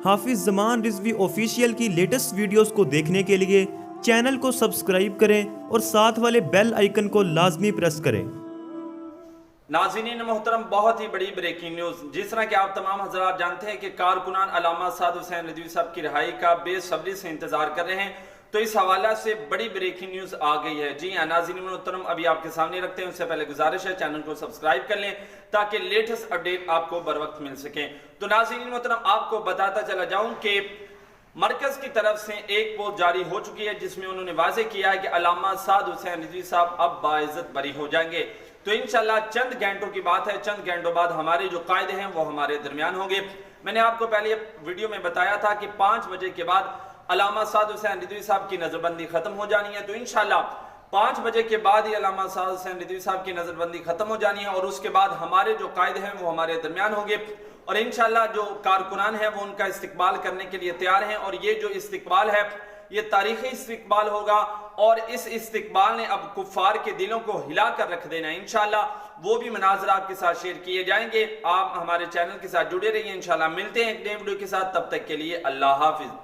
حافظ زمان رضوی آفیشیل کی latest videos کو دیکھنے کے لیے چینل کو سبسکرائب کریں اور ساتھ والے بیل آئیکن کو لازمی پریس کریں۔ ناظرین محترم، بہت ہی بڑی بریکنگ نیوز۔ جس طرح کہ آپ تمام حضرات جانتے ہیں کہ کارکنان علامہ سعد حسین رضوی صاحب کی رہائی کا بے صبری سے انتظار کر رہے ہیں، تو اس حوالہ سے بڑی بریکنگ نیوز آ گئی ہے۔ جی ہاں ناظرین محترم، ابھی آپ کے سامنے رکھتے ہیں، اس سے پہلے گزارش ہے چینل کو سبسکرائب کر لیں تاکہ لیٹسٹ اپڈیٹ آپ کو بر وقت مل سکیں۔ تو ناظرین محترم، آپ کو بتاتا چلا جاؤں کہ مرکز کی طرف سے ایک پوسٹ جاری ہو چکی ہے جس میں انہوں نے واضح کیا ہے کہ علامہ سعد حسین رضوی صاحب اب باعزت بری ہو جائیں گے۔ تو انشاءاللہ چند گھنٹوں کی بات ہے، چند گھنٹوں بعد ہمارے جو قائد ہیں وہ ہمارے درمیان ہوں گے۔ میں نے آپ کو پہلے ویڈیو میں بتایا تھا کہ 5 بجے کے بعد علامہ سعد حسین رضوی صاحب کی نظر بندی ختم ہو جانی ہے، تو انشاءاللہ 5 بجے کے بعد ہی علامہ سعد حسین رضوی صاحب کی نظر بندی ختم ہو جانی ہے، اور اس کے بعد ہمارے جو قائد ہیں وہ ہمارے درمیان ہوں گے، اور انشاءاللہ جو کارکنان ہیں وہ ان کا استقبال کرنے کے لیے تیار ہیں، اور یہ جو استقبال ہے یہ تاریخی استقبال ہوگا، اور اس استقبال نے اب کفار کے دلوں کو ہلا کر رکھ دینا ہے۔ انشاءاللہ وہ بھی مناظر آپ کے ساتھ شیئر کیے جائیں گے۔ آپ ہمارے چینل کے ساتھ جڑے رہیے، انشاءاللہ ملتے ہیں ایک نئے ویڈیو کے ساتھ، تب تک کے لیے اللہ حافظ۔